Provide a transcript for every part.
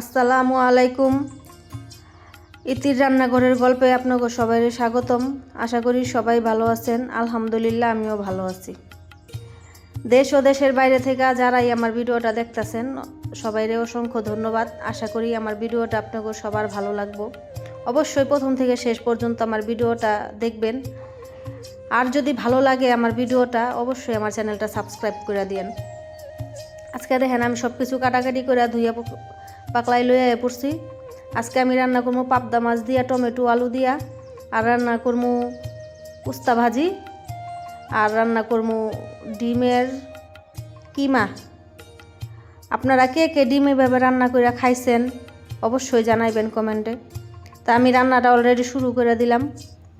আসসালামু আলাইকুম। ইতির রান্নাঘরের গল্পে আপনাকে সবাই স্বাগতম। আশা করি সবাই ভালো আছেন। আলহামদুলিল্লাহ আমিও ভালো আছি। দেশ ও দেশের বাইরে থেকে যারাই আমার ভিডিওটা দেখতেছেন সবাইরে অসংখ্য ধন্যবাদ। আশা করি আমার ভিডিওটা আপনাকে সবার ভালো লাগবে। অবশ্যই প্রথম থেকে শেষ পর্যন্ত আমার ভিডিওটা দেখবেন। আর যদি ভালো লাগে আমার ভিডিওটা অবশ্যই আমার চ্যানেলটা সাবস্ক্রাইব করে দিন। আজকে দেখেন আমি সব কিছু কাটাকাটি করে ধুইয়া পাকলাই লইয়া পড়ছি। আজকে আমি রান্না করবো পাবদা মাছ দিয়া, টমেটো আলু দিয়া, আর রান্না করবো উস্তা ভাজি, আর রান্না করবো ডিমের কিমা। আপনারা কে কে ডিম এভাবে রান্না করে খাইছেন অবশ্যই জানাইবেন কমেন্টে। তা আমি রান্নাটা অলরেডি শুরু করে দিলাম।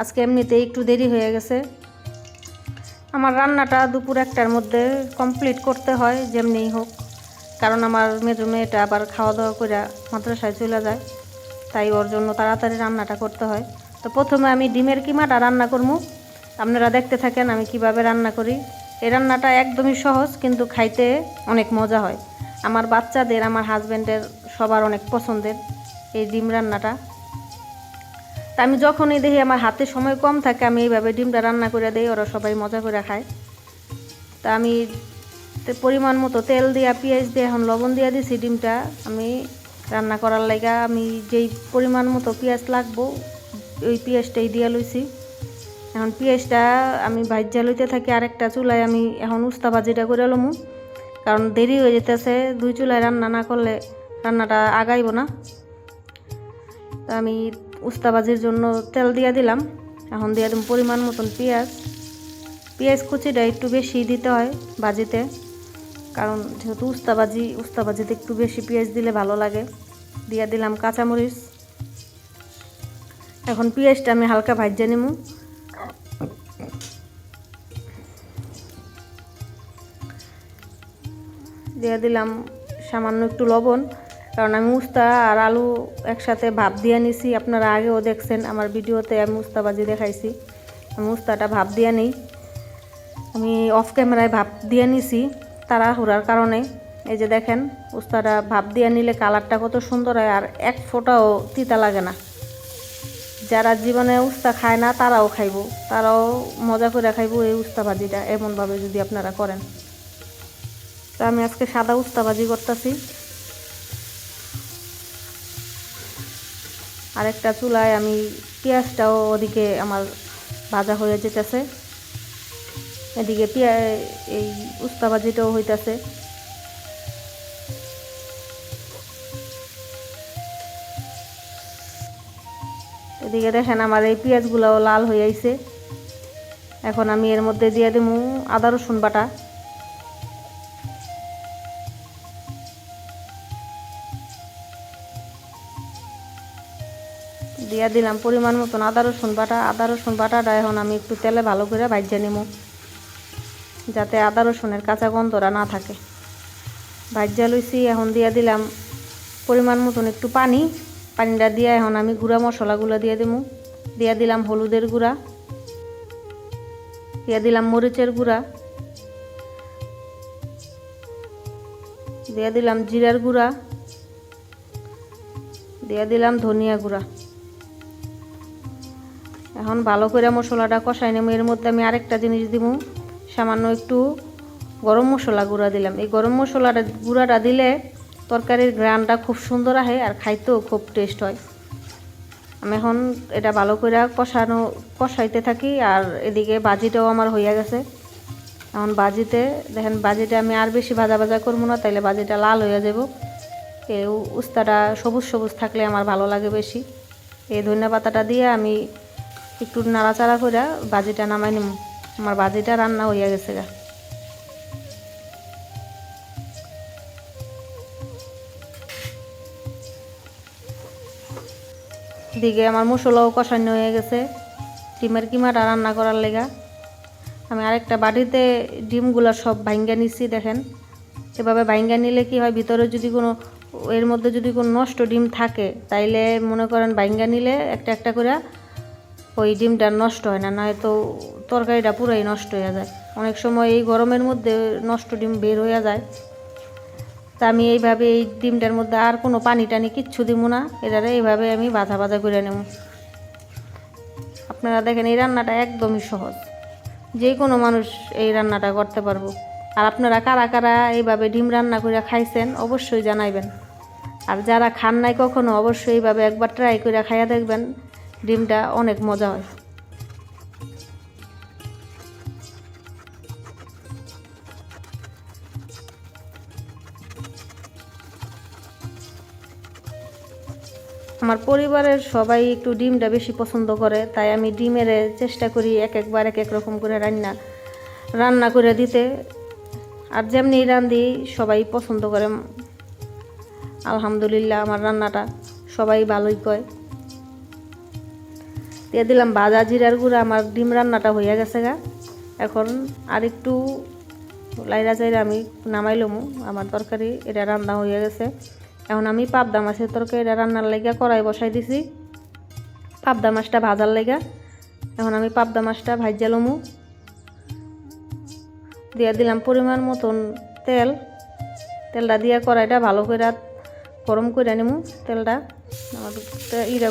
আজকে এমনিতেই একটু দেরি হয়ে গেছে। আমার রান্নাটা দুপুর 1টার মধ্যে কমপ্লিট করতে হয় যেমনিই হোক, কারণ আমার মেয়েটা আবার খাওয়া দাওয়া করে মাদ্রাসায় চলে যায়, তাই ওর জন্য তাড়াতাড়ি রান্নাটা করতে হয়। তো প্রথমে আমি ডিমের কিমাটা রান্না করবো। আপনারা দেখতে থাকেন আমি কিভাবে রান্না করি। এই রান্নাটা একদমই সহজ, কিন্তু খাইতে অনেক মজা হয়। আমার বাচ্চাদের, আমার হাজব্যান্ডের সবার অনেক পছন্দের এই ডিম রান্নাটা। তা আমি যখনই দেখি আমার হাতে সময় কম থাকে আমি এইভাবে ডিমটা রান্না করে দিই, ওরা সবাই মজা করে খায়। তা আমি পরিমাণ মতো তেল দিয়া, পেঁয়াজ দিয়ে, এখন লবণ দিয়ে দিছি ডিমটা আমি রান্না করার লাগা। আমি যেই পরিমাণ মতো পেঁয়াজ লাগবো ওই পেঁয়াজটাই দিয়ে লইছি। এখন পেঁয়াজটা আমি ভাজা লইতে থাকি। আরেকটা চুলায় আমি এখন উস্তা ভাজিটা করে লমু, কারণ দেরি হয়ে যেতেছে। 2 চুলায় রান্না না করলে রান্নাটা আগাইব না। তা আমি উস্তা ভাজির জন্য তেল দিয়ে দিলাম। এখন দিয়ে দিলাম পরিমাণ মতন পেঁয়াজ কুচিটা একটু বেশি দিতে হয় ভাজিতে, কারণ যেহেতু উস্তা ভাজিতে একটু বেশি পেঁয়াজ দিলে ভালো লাগে। দিয়ে দিলাম কাঁচামরিচ। এখন পেঁয়াজটা আমি হালকা ভাজে নিমু। দিয়ে দিলাম সামান্য একটু লবণ, কারণ আমি উস্তা আর আলু একসাথে ভাপ দিয়ে নিছি। আপনারা আগেও দেখছেন আমার ভিডিওতে আমি উস্তা ভাজি দেখাইছি। আমি উস্তাটা ভাপ দিয়ে নিই। আমি অফ ক্যামেরায় ভাপ দিয়ে নিছি তাড়াহুড়ার কারণে। এই যে দেখেন উস্তাটা ভাপ দিয়ে নিলে কালারটা কত সুন্দর হয়, আর এক ফোঁটাও তিতা লাগে না। যারা জীবনে উস্তা খায় না তারাও খাইব, তারাও মজা করে খাইব এই উস্তা ভাজিটা, এমনভাবে যদি আপনারা করেন। তো আমি আজকে সাদা উস্তা ভাজি করতেছি। আরেকটা চুলায় আমি পেঁয়াজটাও ওদিকে আমার ভাজা হয়ে যেতেছে, এদিকে এই উস্তা ভাজিটাও হইতেছে। এদিকে দেখেন আমার এই পেঁয়াজগুলোও লাল হয়ে আইছে। এখন আমি এর মধ্যে দিয়ে দেবো আদা রসুন বাটা। দিয়ে দিলাম পরিমাণ মতন আদা রসুন বাটাটা এখন আমি একটু তেলে ভালো করে ভাজে নেব, যাতে আদা রসুনের কাঁচা গন্ধটা না থাকে। ভাজা লইছি। এখন দিয়ে দিলাম পরিমাণ মতন একটু পানিটা দিয়ে এখন আমি গুঁড়া মশলাগুলো দিয়ে দেবো। দিয়ে দিলাম হলুদের গুঁড়া, দিয়ে দিলাম মরিচের গুঁড়া, দিয়ে দিলাম জিরার গুঁড়া, দিয়ে দিলাম ধনিয়া গুঁড়া। এখন ভালো করে মশলাটা কষাই নেব। এর মধ্যে আমি আরেকটা জিনিস দিব, সামান্য একটু গরম মশলা গুঁড়া দিলাম। এই গরম মশলাটা গুঁড়াটা দিলে তরকারির ঘ্রাণটা খুব সুন্দর আসে, আর খাইতেও খুব টেস্ট হয়। আমি এখন এটা ভালো করে কষাইতে থাকি। আর এদিকে ভাজিটাও আমার হইয়া গেছে। এখন ভাজিতে দেখেন, ভাজিটা আমি আর বেশি ভাজা করবো না, তাইলে ভাজিটা লাল হয়ে যাব। এই উস্তাটা সবুজ সবুজ থাকলে আমার ভালো লাগে বেশি। এই ধনিয়া পাতাটা দিয়ে আমি একটু নাড়াচাড়া করে ভাজিটা নামাই নিব। আমার ভাজিটা রান্না হইয়া গেছে গা। দিকে আমার মশলাও কষানো হয়ে গেছে ডিমের কিমাটা রান্না করার লেগা। আমি আরেকটা বাটিতে ডিমগুলো সব ভাঙ্গা নিচ্ছি। দেখেন এভাবে ভাঙ্গা নিলে কি হয়, ভিতরে যদি কোনো এর মধ্যে যদি কোনো নষ্ট ডিম থাকে তাইলে মনে করেন ভাঙ্গা নিলে একটা একটা করে ওই ডিমটা নষ্ট হয় না, নয়তো তরকারিটা পুরাই নষ্ট হয়ে যায়। অনেক সময় এই গরমের মধ্যে নষ্ট ডিম বের হয়ে যায়। তা আমি এইভাবে এই ডিমটার মধ্যে আর কোনো পানি টানি কিচ্ছু দিব না, এটারে এইভাবে আমি ভাজা ভাজা করে নেব। আপনারা দেখেন এই রান্নাটা একদমই সহজ, যে কোনো মানুষ এই রান্নাটা করতে পারবো। আর আপনারা কারা কারা এইভাবে ডিম রান্না করে খাইছেন অবশ্যই জানাইবেন। আর যারা খান নাই কখনো অবশ্যই এইভাবে একবার ট্রাই করে খাইয়া দেখবেন, ডিমটা অনেক মজা হয়। আমার পরিবারের সবাই একটু ডিমটা বেশি পছন্দ করে, তাই আমি ডিমের চেষ্টা করি এক একবার এক এক রকম করে রান্না করে দিতে। আর যেমনি রান্ধি সবাই পছন্দ করে। আলহামদুলিল্লাহ আমার রান্নাটা সবাই ভালোই কয়। দিয়ে দিলাম ভাজা জিরার গুঁড়া। আমার ডিম রান্নাটা হয়ে গেছে গা। এখন আর একটু লাইরা চাইরা আমি নামাইলমু। আমার তরকারি এটা রান্না হয়ে গেছে। এখন আমি পাবদা মাছের তরকারি এটা রান্নার লাইগা কড়াই বসাই দিছি, পাবদা মাছটা ভাজার লাইগা। এখন আমি পাবদা মাছটা ভাজা লমু। দিয়ে দিলাম পরিমাণ মতন তেলটা দিয়ে কড়াইটা ভালো করে গরম করে নেবো। তেলটা আমার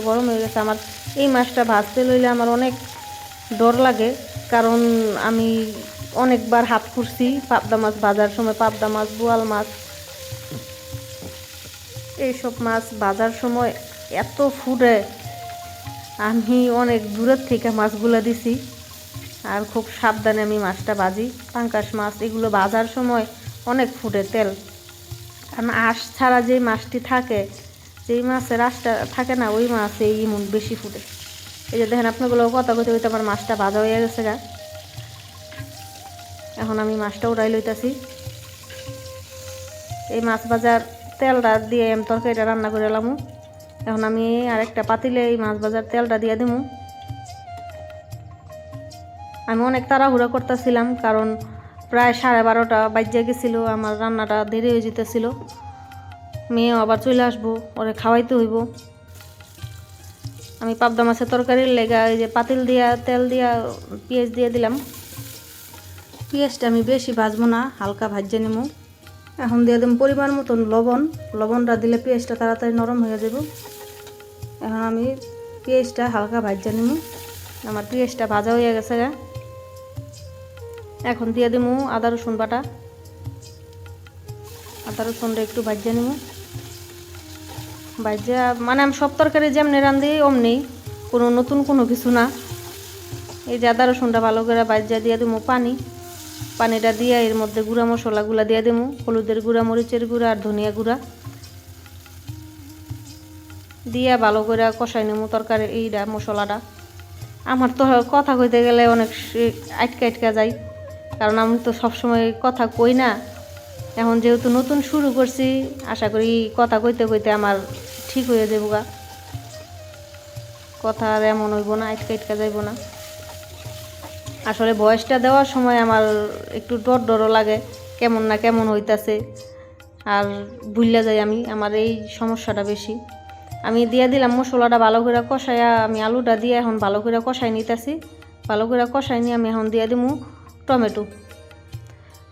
গরম হয়ে গেছে। আমার এই মাছটা ভাজতে লইলে আমার অনেক ডর লাগে, কারণ আমি অনেকবার হাত পুড়ছি পাবদা মাছ ভাজার সময়। পাবদা মাছ, বোয়াল মাছ, এইসব মাছ ভাজার সময় এত ফুটে, আমি অনেক দূরের থেকে মাছগুলো দিছি। আর খুব সাবধানে আমি মাছটা ভাজি। পাঙ্কাশ মাছ এগুলো ভাজার সময় অনেক ফুটে তেল, কারণ আঁশ ছাড়া যে মাছটি থাকে, যেই মাছের আঁশটা থাকে না, ওই মাছে ইমন বেশি ফুটে। এই যে দেখেন আপনাগুলো কথা কইতে কইতে আমার মাছটা ভাজা হয়ে গেছে গা। এখন আমি মাছটা উঠাই লইতাছি। এই মাছ ভাজার তেলটা দিয়ে আমি তরকারিটা রান্না করে এলাম। এখন আমি আরেকটা পাতিলে এই মাছ ভাজার তেলটা দিয়ে দিব। আমি অনেক তাড়াহুড়া করতেছিলাম, কারণ প্রায় 12:30 বাজে গেছিলো। আমার রান্নাটা দেরি হয়ে যেতেছিল। মেয়েও আবার চলে আসবো, ওরে খাওয়াইতে হইব। আমি পাবদা মাছের তরকারির লেগা এই যে পাতিল দিয়া তেল দিয়া পেঁয়াজ দিয়ে দিলাম। পেঁয়াজটা আমি বেশি ভাজবো না, হালকা ভাজে নেব। এখন দিয়ে দেব পরিমাণ মতন লবণটা দিলে পেঁয়াজটা তাড়াতাড়ি নরম হয়ে যাব। এখন আমি পেঁয়াজটা হালকা ভাজে নেব। আমার পেঁয়াজটা ভাজা হয়ে গেছে গা। এখন দিয়ে দেবো আদা রসুন বাটা। আদা রসুনটা একটু ভাজে নেব। ভাজা মানে আমি সব তরকারি যেমনি রান্ধি অমনি, কোনো নতুন কোনো কিছু না। এই যে আদা রসুনটা ভালো করে ভাজা দিয়ে দেবো পানিটা দিয়ে এর মধ্যে গুঁড়া মশলাগুলো দিয়ে দেবো। হলুদের গুঁড়া, মরিচের গুঁড়া আর ধনিয়া গুঁড়া দিয়ে ভালো করে কষাই নেবো তরকারি এইটা মশলাটা। আমার তো কথা কইতে গেলে অনেক আটকা যায়, কারণ আমি তো সবসময় কথা কই না। এখন যেহেতু নতুন শুরু করছি, আশা করি কথা কইতে কইতে আমার ঠিক হয়ে যাবো গা। কথা আর এমন হইব না, আটকা যাইব না। আসলে বয়সটা দেওয়ার সময় আমার একটু ডরও লাগে, কেমন না কেমন হইতাছে, আর ভুললা যাই আমি। আমার এই সমস্যাটা বেশি। আমি দিয়ে দিলাম মশলাটা ভালো করে কষাইয়া, আমি আলুটা দিয়ে এখন ভালো করে কষাই নিতেছি। ভালো করে কষাই নিয়ে আমি এখন দিয়ে দিব টমেটো।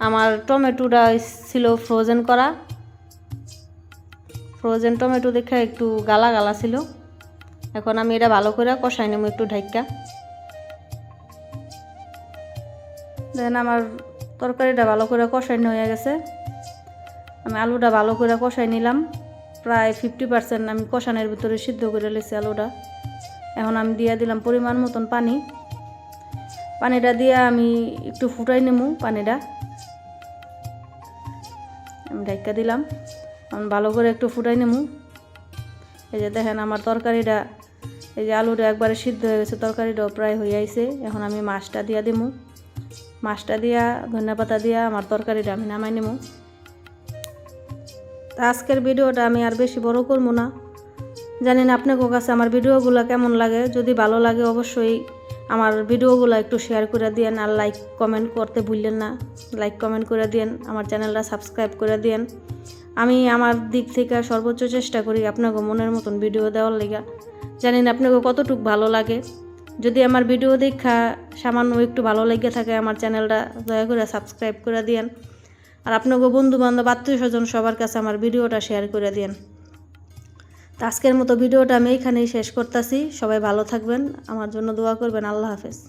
আমার টমেটোটা ছিল ফ্রোজেন করা, ফ্রোজেন টমেটো দেখে একটু গালা গালা ছিল। এখন আমি এটা ভালো করে কষাই নেব একটু ঢাইকা। দেন আমার তরকারিটা ভালো করে কষাইনো হয়ে গেছে। আমি আলুটা ভালো করে কষাই নিলাম, প্রায় 50% আমি কষানোর ভিতরে সিদ্ধ করে লেছি আলুটা। এখন আমি দিয়ে দিলাম পরিমাণ মতন পানিটা দিয়ে আমি একটু ফুটাই নেব। পানিটা আমি ঢাকা দিলাম, আমি ভালো করে একটু ফুটাই নেব। এই যে দেখেন আমার তরকারিটা, এই যে আলুটা একবারে সিদ্ধ হয়ে গেছে, তরকারিটাও প্রায় হয়ে আইছে। এখন আমি মাছটা দিয়ে দিব। মাছটা দিয়া ধনিয়া পাতা দিয়া আমার তরকারিটা আমি নামাই নেব। তা আজকের ভিডিওটা আমি আর বেশি বড় করবো না। জানি না আপনাদের কাছে আমার ভিডিওগুলো কেমন লাগে। যদি ভালো লাগে অবশ্যই আমার ভিডিওগুলো একটু শেয়ার করে দিয়েন, আর লাইক কমেন্ট করতে ভুললেন না। লাইক কমেন্ট করে দিয়েন, আমার চ্যানেলটা সাবস্ক্রাইব করে দিয়েন। আমি আমার দিক থেকে সর্বোচ্চ চেষ্টা করি আপনাকে মনের মতন ভিডিও দেওয়ার লেগা। জানি না আপনাকে কতটুকু ভালো লাগে। যদি আমার ভিডিও দেখা সামান্য একটু ভালো লেগে থাকে, আমার চ্যানেলটা দয়া করে সাবস্ক্রাইব করে দিয়েন। আর আপনাকে বন্ধুবান্ধব আত্মীয় স্বজন সবার কাছে আমার ভিডিওটা শেয়ার করে দিন। তো আজকের মতো ভিডিওটা আমি এইখানেই শেষ করতেছি। সবাই ভালো থাকবেন, আমার জন্য দোয়া করবেন। আল্লাহ হাফেজ।